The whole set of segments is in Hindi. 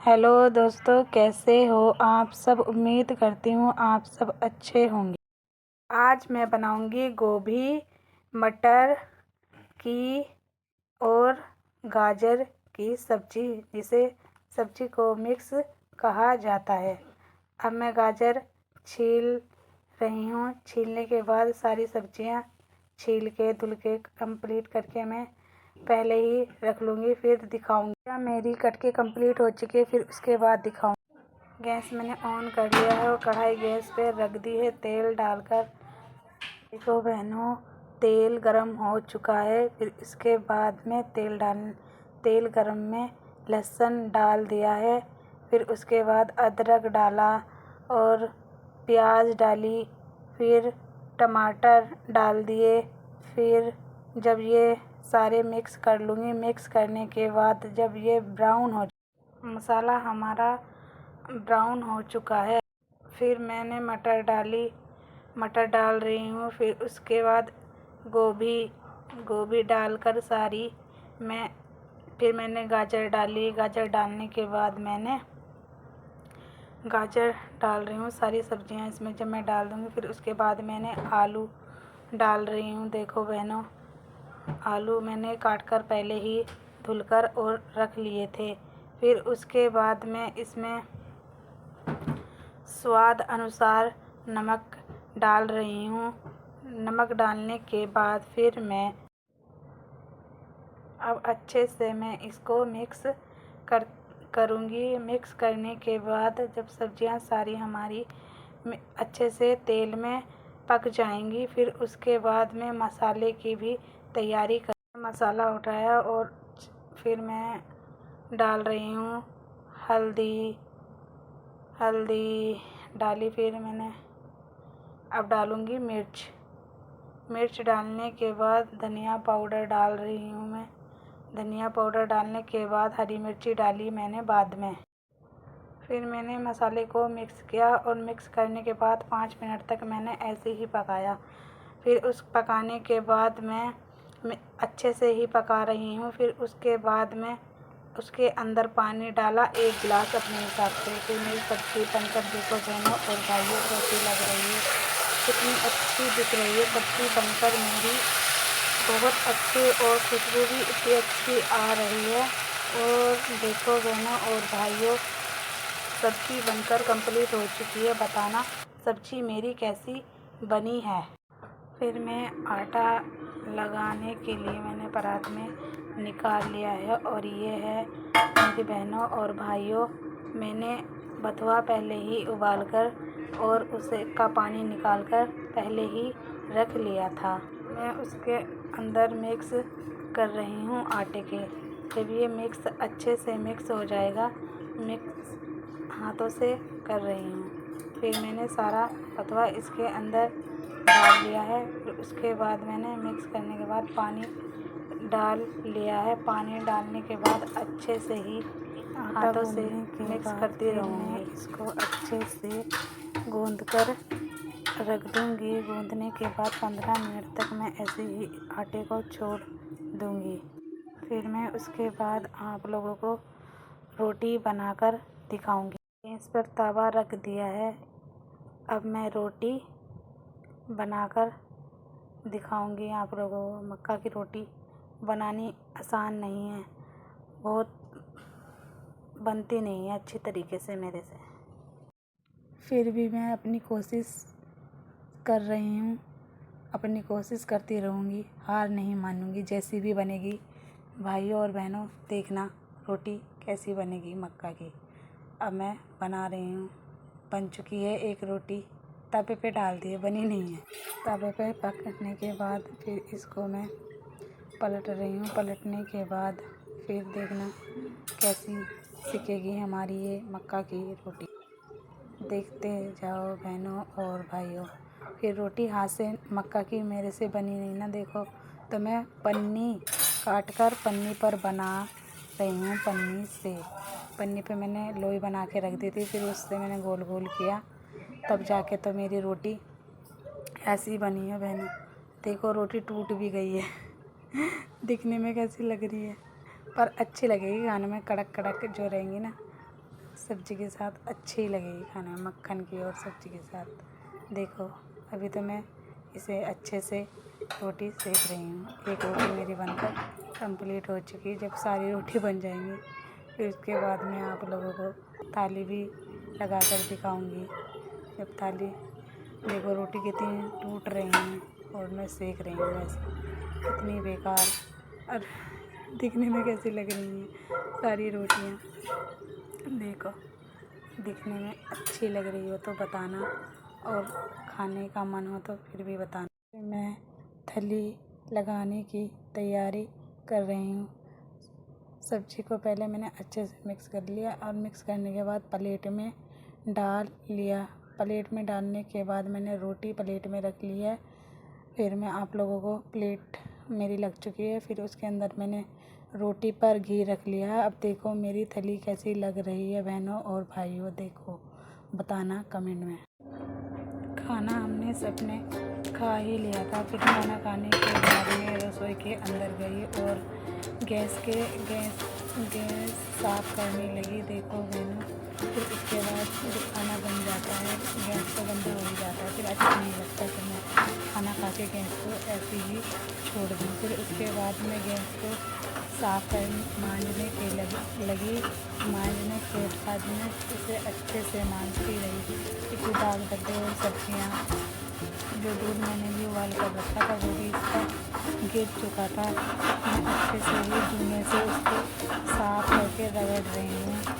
हेलो दोस्तों, कैसे हो आप सब। उम्मीद करती हूँ आप सब अच्छे होंगे। आज मैं बनाऊंगी गोभी मटर की और गाजर की सब्ज़ी, जिसे सब्ज़ी को मिक्स कहा जाता है। अब मैं गाजर छील रही हूँ। छीलने के बाद सारी सब्जियाँ छील के धुल के कंप्लीट करके मैं पहले ही रख लूँगी, फिर दिखाऊँगी। मेरी कट के कंप्लीट हो चुकी है, फिर उसके बाद दिखाऊँगी। गैस मैंने ऑन कर लिया है और कढ़ाई गैस पे रख दी है तेल डालकर। देखो बहनों, तेल गरम हो चुका है। फिर इसके बाद में तेल गरम में लहसुन डाल दिया है। फिर उसके बाद अदरक डाला और प्याज डाली, फिर टमाटर डाल दिए। फिर जब ये सारे मिक्स कर लूँगी। मिक्स करने के बाद जब ये ब्राउन हो, मसाला हमारा ब्राउन हो चुका है, फिर मैंने मटर डाली। मटर डाल रही हूँ। फिर उसके बाद गोभी डालकर सारी फिर मैंने गाजर डाली। गाजर डालने के बाद मैंने गाजर डाल रही हूँ। सारी सब्जियाँ इसमें जब मैं डाल दूँगी, फिर उसके बाद मैंने आलू डाल रही हूँ। देखो बहनों, आलू मैंने काट कर पहले ही धुलकर और रख लिए थे। फिर उसके बाद मैं इसमें स्वाद अनुसार नमक डाल रही हूँ। नमक डालने के बाद फिर मैं अब अच्छे से मैं इसको मिक्स करूँगी। मिक्स करने के बाद जब सब्जियां सारी हमारी अच्छे से तेल में पक जाएंगी, फिर उसके बाद मैं मसाले की भी तैयारी कर मसाला उठाया और फिर मैं डाल रही हूँ हल्दी डाली। फिर मैंने अब डालूँगी मिर्च डालने के बाद धनिया पाउडर डाल रही हूँ मैं। धनिया पाउडर डालने के बाद हरी मिर्ची डाली मैंने बाद में। फिर मैंने मसाले को मिक्स किया और मिक्स करने के बाद 5 मिनट तक मैंने ऐसे ही पकाया। फिर उस पकाने के बाद मैं अच्छे से ही पका रही हूँ। फिर उसके बाद मैं उसके अंदर पानी डाला 1 गिलास अपने हिसाब से। फिर मेरी सब्ज़ी बनकर देखो बहनों और भाइयों कैसी लग रही है, कितनी अच्छी दिख रही है सब्ज़ी बनकर मेरी। बहुत अच्छी और खुशबू भी इतनी अच्छी आ रही है। और देखो बहनों और भाइयों, सब्ज़ी बनकर कंप्लीट हो चुकी है। बताना सब्ज़ी मेरी कैसी बनी है। फिर मैं आटा लगाने के लिए मैंने परात में निकाल लिया है। और ये है मेरी बहनों और भाइयों, मैंने बथुआ पहले ही उबाल कर और उसे का पानी निकाल कर पहले ही रख लिया था। मैं उसके अंदर मिक्स कर रही हूँ आटे के। जब ये मिक्स अच्छे से मिक्स हो जाएगा, मिक्स हाथों से कर रही हूँ। फिर मैंने सारा बथुआ इसके अंदर डाल लिया है। फिर उसके बाद मैंने मिक्स करने के बाद पानी डाल लिया है। पानी डालने के बाद अच्छे से ही हाथों से मिक्स करती रहूँगी। इसको अच्छे से गूँध कर रख दूँगी। गूँधने के बाद 15 मिनट तक मैं ऐसे ही आटे को छोड़ दूँगी। फिर मैं उसके बाद आप लोगों को रोटी बनाकर दिखाऊँगी। गैस पर तवा रख दिया है। अब मैं रोटी बनाकर दिखाऊँगी आप लोगों को। मक्का की रोटी बनानी आसान नहीं है, बहुत बनती नहीं है अच्छी तरीके से मेरे से। फिर भी मैं अपनी कोशिश कर रही हूँ, अपनी कोशिश करती रहूँगी, हार नहीं मानूँगी। जैसी भी बनेगी भाइयों और बहनों, देखना रोटी कैसी बनेगी मक्का की। अब मैं बना रही हूँ। बन चुकी है एक रोटी, तवे पे डाल दी है, बनी नहीं है। तवे पे पकने के बाद फिर इसको मैं पलट रही हूँ। पलटने के बाद फिर देखना कैसी सिकेगी हमारी ये मक्का की रोटी। देखते जाओ बहनों और भाइयों। फिर रोटी हाथ से मक्का की मेरे से बनी नहीं ना, देखो तो मैं पन्नी काट कर पन्नी पर बना रही हूँ। पन्नी पे मैंने लोई बना के रख दी थी। फिर उससे मैंने गोल गोल किया, तब जाके तो मेरी रोटी ऐसी बनी है बहनों। देखो रोटी टूट भी गई है दिखने में कैसी लग रही है, पर अच्छी लगेगी खाने में। कड़क कड़क जो रहेंगी ना, सब्ज़ी के साथ अच्छी लगेगी खाने में, मक्खन की और सब्ज़ी के साथ। देखो अभी तो मैं इसे अच्छे से रोटी सेक रही हूँ। एक रोटी मेरी बनकर कंप्लीट हो चुकी है। जब सारी रोटी बन जाएंगी फिर उसके बाद मैं आप लोगों को थाली भी लगा कर दिखाऊँगी। जब थाली देखो रोटी कितनी टूट रही हैं और मैं सेक रही हूँ ऐसे, कितनी बेकार और दिखने में कैसी लग रही हैं सारी रोटियाँ। देखो दिखने में अच्छी लग रही हो तो बताना, और खाने का मन हो तो फिर भी बताना। मैं थाली लगाने की तैयारी कर रही हूँ। सब्ज़ी को पहले मैंने अच्छे से मिक्स कर लिया और मिक्स करने के बाद प्लेट में डाल लिया। प्लेट में डालने के बाद मैंने रोटी प्लेट में रख ली है। फिर मैं आप लोगों को प्लेट मेरी लग चुकी है, फिर उसके अंदर मैंने रोटी पर घी रख लिया है। अब देखो मेरी थाली कैसी लग रही है बहनों और भाइयों, देखो बताना कमेंट में। खाना हमने सबने खा ही लिया था। फिर खाना खाने के बाद मैं रसोई के अंदर गई और गैस साफ़ करने लगी। देखो बहनों, फिर उसके बाद जब खाना बन जाता है गैस तो बंद हो ही जाता है, फिर अच्छा नहीं लगता कि मैं खाना खा के गैस को ऐसे ही छोड़ दूँ। फिर उसके बाद मैं गैस को साफ़ कर मांजने के लगी। मांजने के बाद में इसे अच्छे से मांजती रही। क्योंकि दाग धब्बे और सब्जियाँ जो दूध मैंने भी उबाल कर रखा था वो भी इसका गिर चुका था। मैं अच्छे से ही जूने से उसको साफ़ करके रगड़ रही हूँ।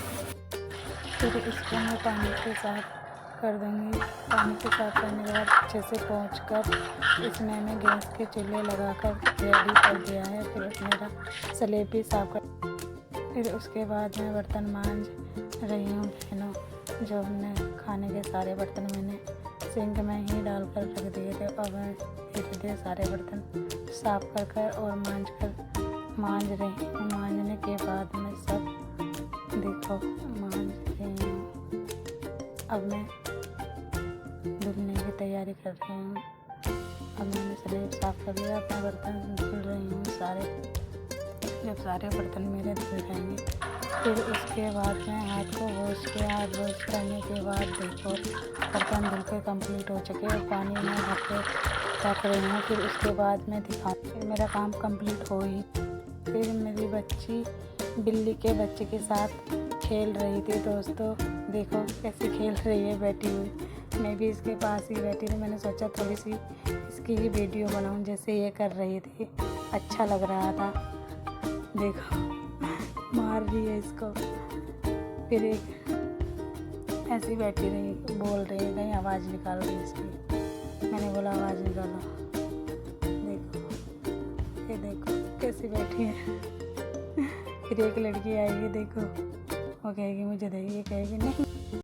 फिर इसको मैं पानी से साफ़ कर दूँगी। पानी से साफ़ करने के बाद अच्छे से पोंछ कर इसमें मैंने गैस के चूल्हे लगाकर रेडी कर दिया है। फिर मेरा स्लेब भी साफ़ कर, फिर उसके बाद मैं बर्तन मांज रही हूँ बहनों। जो हमने खाने के सारे बर्तन मैंने सिंक में ही डालकर रख दिए थे। अब मैं धीरे-धीरे सारे बर्तन साफ़ कर और मांज रही हूँ। मांजने के बाद मैं सब देखो मांज रही हूँ। अब मैं धुलने की तैयारी कर रही हूँ। अब मैंने स्लेब साफ़ कर लिया, अपने बर्तन धुल रही हूँ सारे। जब सारे बर्तन मेरे धुल जाएंगे फिर उसके बाद मैं हाथ वॉश करने के बाद देखो बर्तन धुल के कम्प्लीट हो चुके और पानी में भर के रख रही हूँ। फिर उसके बाद मैं दिखाऊँ, फिर मेरा काम कंप्लीट हो ही। फिर मेरी बच्ची बिल्ली के बच्चे के साथ खेल रही थी दोस्तों। देखो कैसे खेल रही है बैठी हुई। मैं भी इसके पास ही बैठी थी। मैंने सोचा थोड़ी सी इसकी ही वीडियो बनाऊँ जैसे ये कर रही थी, अच्छा लग रहा था। देखो मार रही है इसको। फिर एक ऐसी बैठी रही बोल रही है, कहीं आवाज़ निकाल रही इसकी। मैंने बोला आवाज़ निकालो। देखो ये देखो कैसी बैठी है। फिर एक लड़की आएगी देखो, वो कहेगी मुझे दे, ये कहेगी नहीं।